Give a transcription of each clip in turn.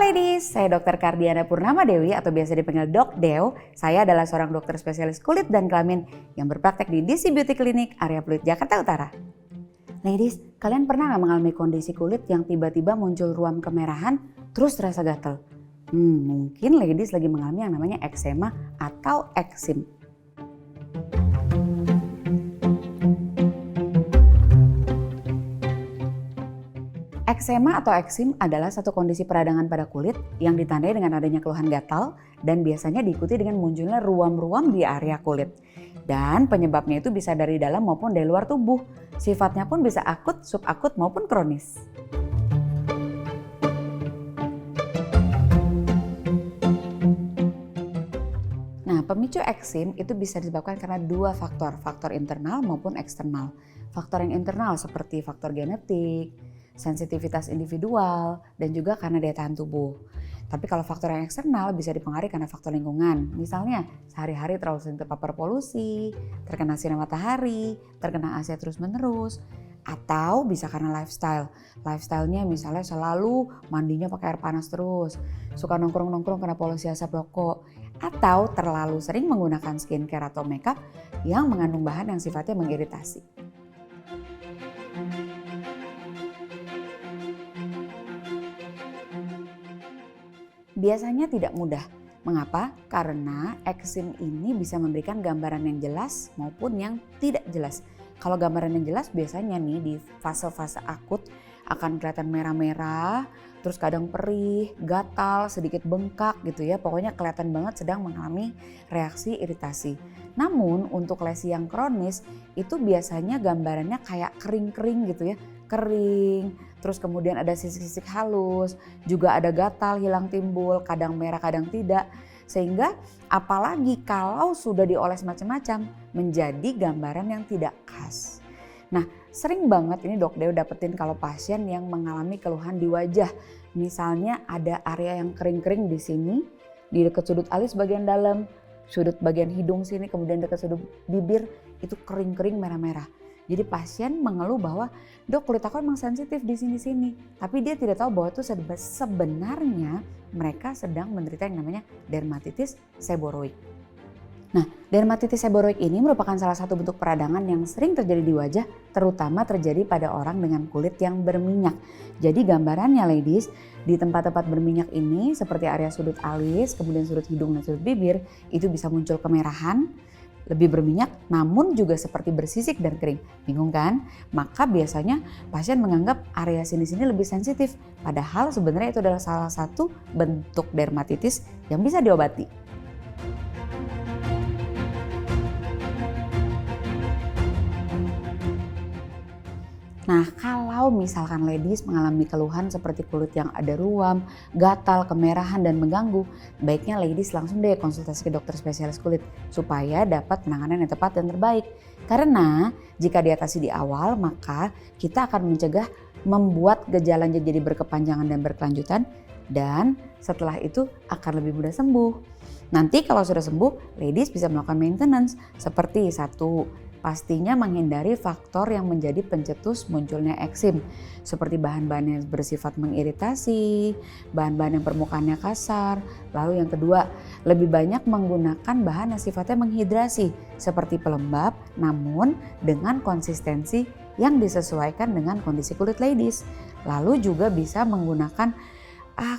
ladies, saya Dr. Kardiana Purnama Dewi atau biasa dipanggil Dok Dew. Saya adalah seorang dokter spesialis kulit dan kelamin yang berpraktek di DC Beauty Clinic, area Pluit, Jakarta Utara. Ladies, kalian pernah nggak mengalami kondisi kulit yang tiba-tiba muncul ruam kemerahan terus terasa gatal? Mungkin ladies lagi mengalami yang namanya eksema atau eksim. Eksema atau eksim adalah satu kondisi peradangan pada kulit yang ditandai dengan adanya keluhan gatal dan biasanya diikuti dengan munculnya ruam-ruam di area kulit. Dan penyebabnya itu bisa dari dalam maupun dari luar tubuh. Sifatnya pun bisa akut, subakut maupun kronis. Nah, pemicu eksim itu bisa disebabkan karena dua faktor internal maupun eksternal. Faktor yang internal seperti faktor genetik, sensitivitas individual, dan juga karena daya tahan tubuh. Tapi kalau faktor yang eksternal bisa dipengaruhi karena faktor lingkungan. Misalnya sehari-hari terlalu sering terpapar polusi, terkena sinar matahari, terkena AC terus-menerus, atau bisa karena lifestyle. Lifestyle-nya misalnya selalu mandinya pakai air panas terus, suka nongkrong-nongkrong kena polusi asap rokok, atau terlalu sering menggunakan skincare atau makeup yang mengandung bahan yang sifatnya mengiritasi. Biasanya tidak mudah. Mengapa? Karena eksim ini bisa memberikan gambaran yang jelas maupun yang tidak jelas. Kalau gambaran yang jelas biasanya nih di fase-fase akut akan kelihatan merah-merah, terus kadang perih, gatal, sedikit bengkak gitu ya. Pokoknya kelihatan banget sedang mengalami reaksi iritasi. Namun untuk lesi yang kronis itu biasanya gambarannya kayak kering-kering gitu ya. Kering, terus kemudian ada sisik-sisik halus, juga ada gatal hilang timbul, kadang merah kadang tidak. Sehingga apalagi kalau sudah dioles macam-macam menjadi gambaran yang tidak khas. Nah, sering banget ini Dok Dew dapetin kalau pasien yang mengalami keluhan di wajah. Misalnya ada area yang kering-kering di sini, di dekat sudut alis bagian dalam, sudut bagian hidung sini, kemudian dekat sudut bibir itu kering-kering merah-merah. Jadi pasien mengeluh bahwa dok kulit aku emang sensitif di sini-sini. Tapi dia tidak tahu bahwa itu sebenarnya mereka sedang menderita yang namanya dermatitis seboroik. Nah, dermatitis seboroik ini merupakan salah satu bentuk peradangan yang sering terjadi di wajah, terutama terjadi pada orang dengan kulit yang berminyak. Jadi gambarannya ladies, di tempat-tempat berminyak ini seperti area sudut alis, kemudian sudut hidung dan sudut bibir, itu bisa muncul kemerahan, lebih berminyak namun juga seperti bersisik dan kering. Bingung kan? Maka biasanya pasien menganggap area sini-sini lebih sensitif. Padahal sebenarnya itu adalah salah satu bentuk dermatitis yang bisa diobati. Nah, kalau misalkan ladies mengalami keluhan seperti kulit yang ada ruam, gatal, kemerahan, dan mengganggu, baiknya ladies langsung deh konsultasi ke dokter spesialis kulit supaya dapat penanganan yang tepat dan terbaik. Karena jika diatasi di awal, maka kita akan mencegah membuat gejalanya jadi berkepanjangan dan berkelanjutan, dan setelah itu akan lebih mudah sembuh. Nanti kalau sudah sembuh, ladies bisa melakukan maintenance seperti 1. Pastinya menghindari faktor yang menjadi pencetus munculnya eksim seperti bahan-bahan yang bersifat mengiritasi, bahan-bahan yang permukaannya kasar. Lalu yang kedua, lebih banyak menggunakan bahan yang sifatnya menghidrasi seperti pelembab namun dengan konsistensi yang disesuaikan dengan kondisi kulit ladies. Lalu juga bisa menggunakan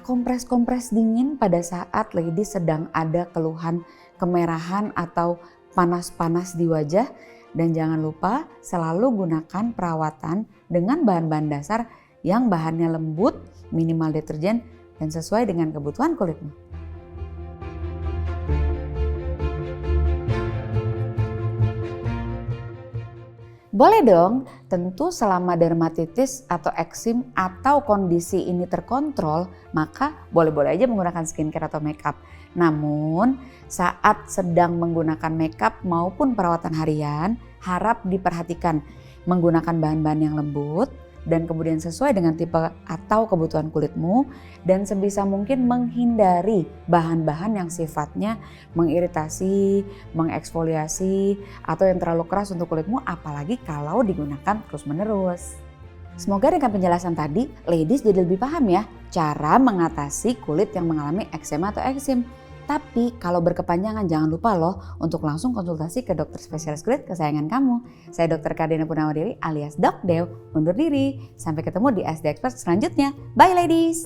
kompres-kompres dingin pada saat ladies sedang ada keluhan kemerahan atau panas-panas di wajah. Dan jangan lupa selalu gunakan perawatan dengan bahan-bahan dasar yang bahannya lembut, minimal deterjen, dan sesuai dengan kebutuhan kulitmu. Boleh dong, tentu selama dermatitis atau eksim atau kondisi ini terkontrol, maka boleh-boleh aja menggunakan skincare atau makeup. Namun saat sedang menggunakan makeup maupun perawatan harian, harap diperhatikan menggunakan bahan-bahan yang lembut dan kemudian sesuai dengan tipe atau kebutuhan kulitmu, dan sebisa mungkin menghindari bahan-bahan yang sifatnya mengiritasi, mengeksfoliasi atau yang terlalu keras untuk kulitmu, apalagi kalau digunakan terus-menerus. Semoga dengan penjelasan tadi, ladies jadi lebih paham ya cara mengatasi kulit yang mengalami eksema atau eksim. Tapi kalau berkepanjangan jangan lupa loh untuk langsung konsultasi ke dokter spesialis kulit kesayangan kamu. Saya Dr. Kardina Purnawardiri alias Doc Dew, undur diri. Sampai ketemu di SD Expert selanjutnya. Bye ladies!